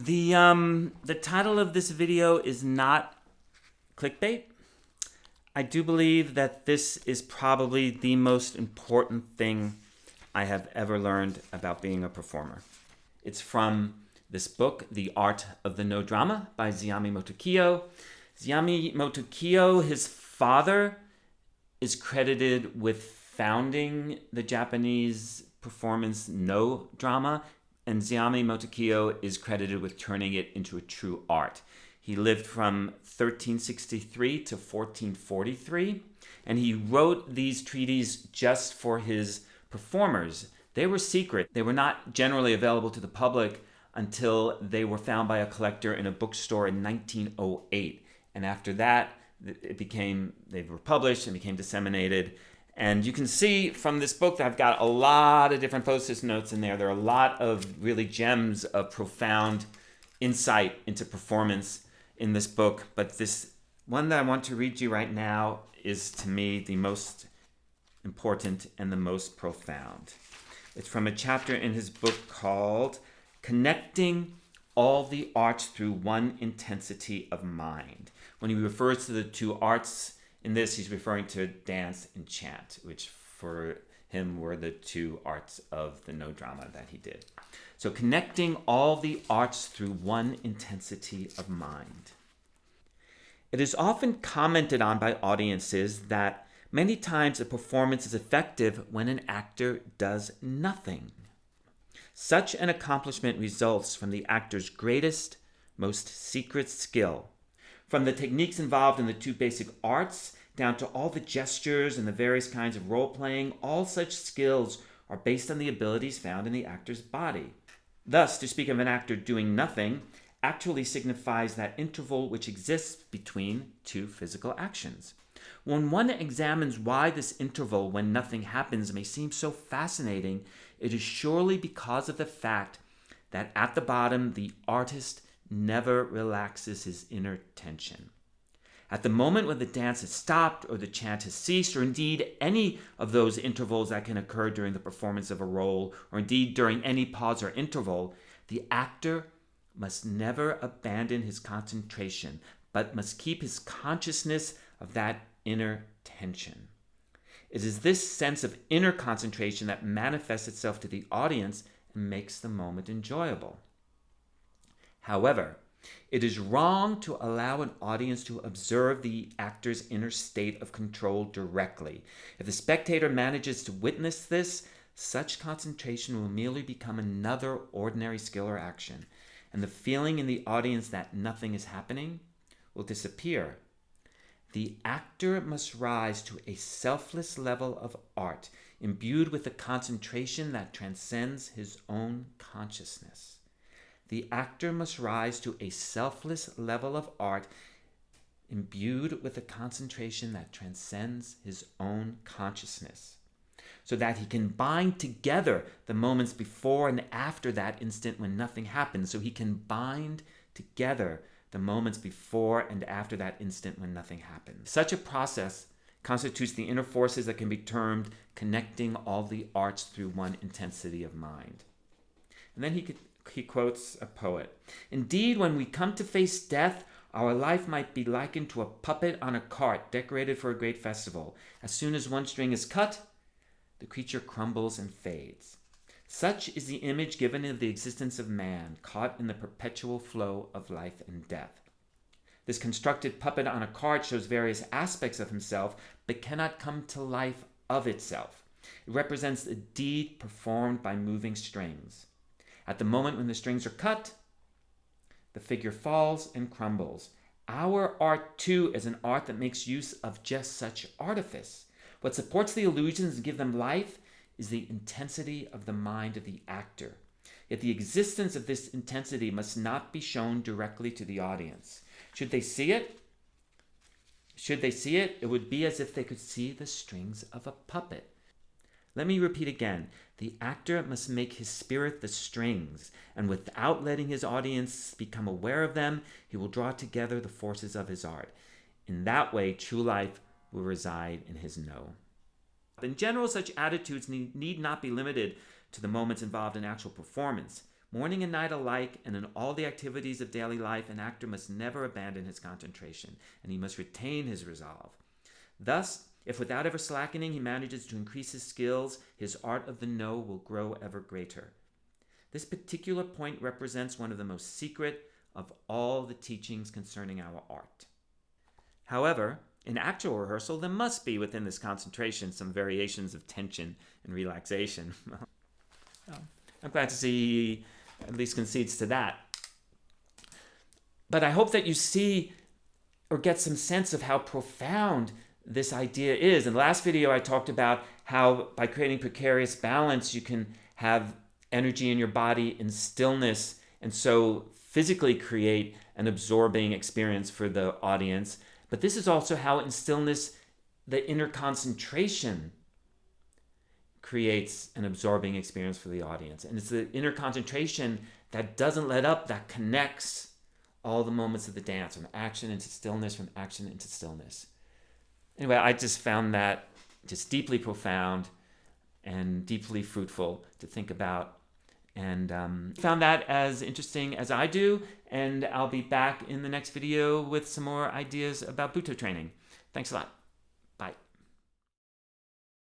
The title of this video is not clickbait. I do believe that this is probably the most important thing I have ever learned about being a performer. It's from this book, The Art of the Noh Drama by Zeami Motokiyo. Zeami Motokiyo, his father, is credited with founding the Japanese performance Noh Drama, and Zeami Motokiyo is credited with turning it into a true art. He lived from 1363 to 1443, and he wrote these treatises just for his performers. They were secret. They were not generally available to the public until they were found by a collector in a bookstore in 1908. And after that, they were published and became disseminated. And you can see from this book that I've got a lot of different post-it notes in there. There are a lot of really gems of profound insight into performance in this book. But this one that I want to read to you right now is, to me, the most important and the most profound. It's from a chapter in his book called Connecting All the Arts Through One Intensity of Mind. When he refers to the two arts in this, he's referring to dance and chant, which for him were the two arts of the Noh Drama that he did. So connecting all the arts through one intensity of mind. It is often commented on by audiences that many times a performance is effective when an actor does nothing. Such an accomplishment results from the actor's greatest, most secret skill. From the techniques involved in the two basic arts, down to all the gestures and the various kinds of role-playing, all such skills are based on the abilities found in the actor's body. Thus, to speak of an actor doing nothing actually signifies that interval which exists between two physical actions. When one examines why this interval when nothing happens may seem so fascinating, it is surely because of the fact that at the bottom the artist never relaxes his inner tension. At the moment when the dance has stopped or the chant has ceased, or indeed any of those intervals that can occur during the performance of a role, or indeed during any pause or interval, the actor must never abandon his concentration, but must keep his consciousness of that inner tension. It is this sense of inner concentration that manifests itself to the audience and makes the moment enjoyable. However, it is wrong to allow an audience to observe the actor's inner state of control directly. If the spectator manages to witness this, such concentration will merely become another ordinary skill or action, and the feeling in the audience that nothing is happening will disappear. The actor must rise to a selfless level of art, imbued with a concentration that transcends his own consciousness. The actor must rise to a selfless level of art, imbued with a concentration that transcends his own consciousness, so that he can bind together the moments before and after that instant when nothing happens, so he can bind together the moments before and after that instant when nothing happens. Such a process constitutes the inner forces that can be termed connecting all the arts through one intensity of mind. And then he quotes a poet. Indeed, when we come to face death, our life might be likened to a puppet on a cart decorated for a great festival. As soon as one string is cut, the creature crumbles and fades. Such is the image given of the existence of man, caught in the perpetual flow of life and death. This constructed puppet on a cart shows various aspects of himself, but cannot come to life of itself. It represents a deed performed by moving strings. At the moment when the strings are cut, the figure falls and crumbles. Our art, too, is an art that makes use of just such artifice. What supports the illusions and give them life is the intensity of the mind of the actor. Yet the existence of this intensity must not be shown directly to the audience. Should they see it, it would be as if they could see the strings of a puppet. Let me repeat again. The actor must make his spirit the strings, and without letting his audience become aware of them, he will draw together the forces of his art. In that way, true life will reside in his Noh. In general, such attitudes need not be limited to the moments involved in actual performance. Morning and night alike, and in all the activities of daily life, an actor must never abandon his concentration, and he must retain his resolve. Thus, if without ever slackening he manages to increase his skills, his art of the no will grow ever greater. This particular point represents one of the most secret of all the teachings concerning our art. However, in actual rehearsal, there must be within this concentration some variations of tension and relaxation. I'm glad to see he at least concedes to that. But I hope that you see or get some sense of how profound this idea is. In the last video, I talked about how by creating precarious balance, you can have energy in your body in stillness, and so physically create an absorbing experience for the audience. But this is also how in stillness, the inner concentration creates an absorbing experience for the audience. And it's the inner concentration that doesn't let up, that connects all the moments of the dance, from action into stillness, from action into stillness. Anyway, I just found that just deeply profound and deeply fruitful to think about. And found that as interesting as I do. And I'll be back in the next video with some more ideas about Butoh training. Thanks a lot.